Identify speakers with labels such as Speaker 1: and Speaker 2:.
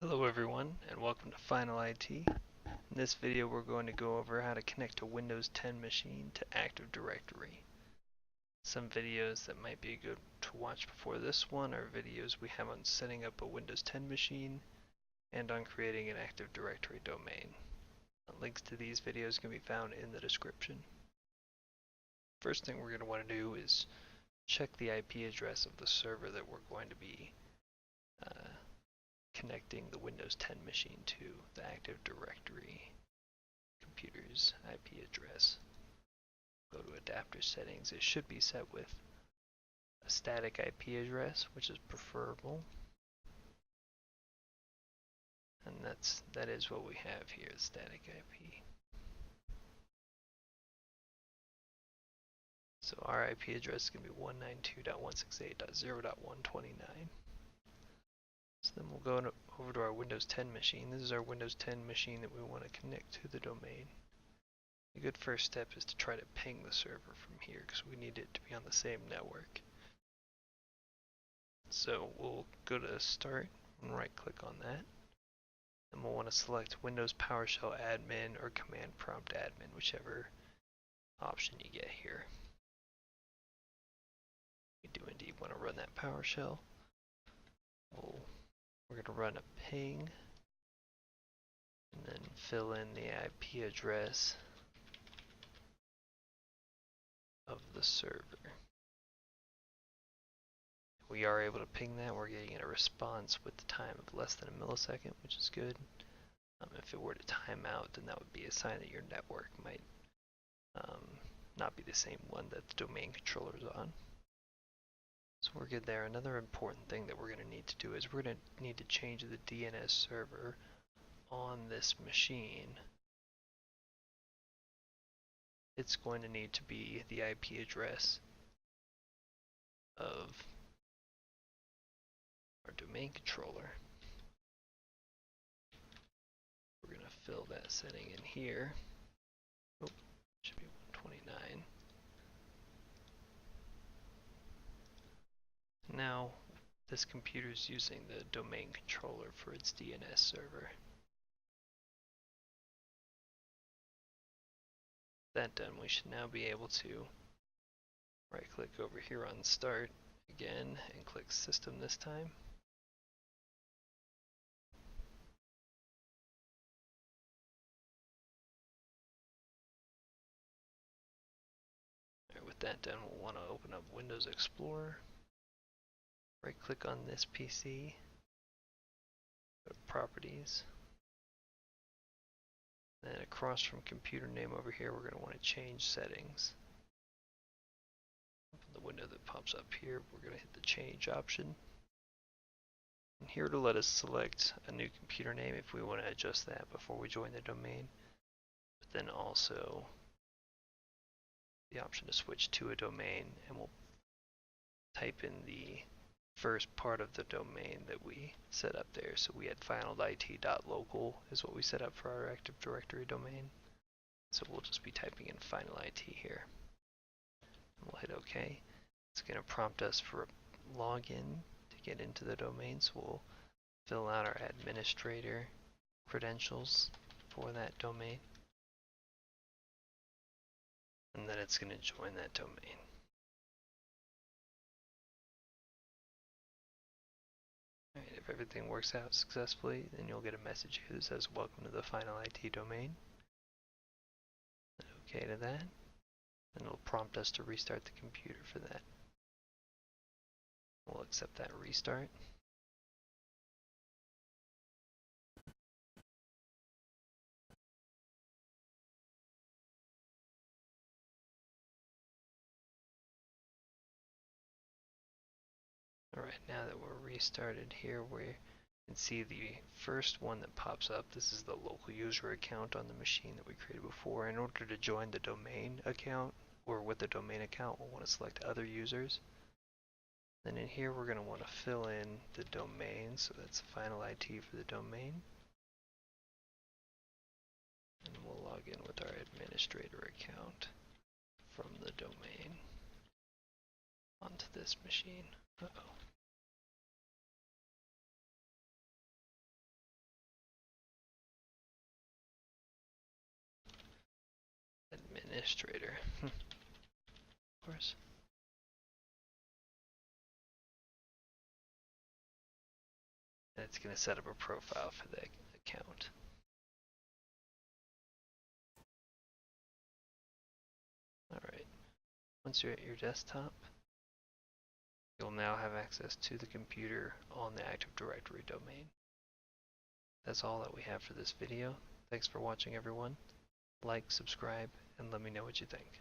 Speaker 1: Hello everyone and welcome to Final IT. In this video we're going to go over how to connect a Windows 10 machine to Active Directory. Some videos that might be good to watch before this one are videos we have on setting up a Windows 10 machine and on creating an Active Directory domain. Links to these videos can be found in the description. First thing we're going to want to do is check the IP address of the server that we're going to be connecting the Windows 10 machine to the Active Directory computer's IP address. Go to adapter settings. It should be set with a static IP address, which is preferable. And that is what we have here, static IP. So our IP address is going to be 192.168.0.129. So then we'll go over to our Windows 10 machine. This is our Windows 10 machine that we want to connect to the domain. A good first step is to try to ping the server from here because we need it to be on the same network. So we'll go to Start and right click on that. And we'll want to select Windows PowerShell Admin or Command Prompt Admin, whichever option you get here. We do indeed want to run that PowerShell. We're going to run a ping and then fill in the IP address of the server. We are able to ping that. We're getting a response with the time of less than a millisecond, which is good. If it were to time out, then that would be a sign that your network might not be the same one that the domain controller is on. So we're good there. Another important thing that we're going to need to do is we're going to need to change the DNS server on this machine. It's going to need to be the IP address of our domain controller. We're going to fill that setting in here. Oh, should be 129. Now, this computer is using the domain controller for its DNS server. That done, we should now be able to right click over here on Start again and click System this time. Alright, with that done, we'll want to open up Windows Explorer. Right click on this PC, go to Properties, then across from computer name over here we're going to want to change settings. Open the window that pops up here, we're going to hit the change option. And here to let us select a new computer name if we want to adjust that before we join the domain. But then also the option to switch to a domain, and we'll type in the first part of the domain that we set up there. So we had finalit.local is what we set up for our Active Directory domain. So we'll just be typing in finalit here. And we'll hit OK. It's going to prompt us for a login to get into the domain. So we'll fill out our administrator credentials for that domain. And then it's going to join that domain. Alright, if everything works out successfully, then you'll get a message here that says welcome to the Final IT domain. OK to that, and it'll prompt us to restart the computer for that. We'll accept that restart. Alright, now that we're restarted here, we can see the first one that pops up. This is the local user account on the machine that we created before. In order to join the domain account, or with the domain account, we'll want to select other users. Then in here we're going to want to fill in the domain, so that's finalit for the domain. And we'll log in with our administrator account from the domain onto this machine. Uh-oh. administrator. Of course. And it's going to set up a profile for that account. Alright, once you're at your desktop, you'll now have access to the computer on the Active Directory domain. That's all that we have for this video. Thanks for watching, everyone. Like, subscribe, and let me know what you think.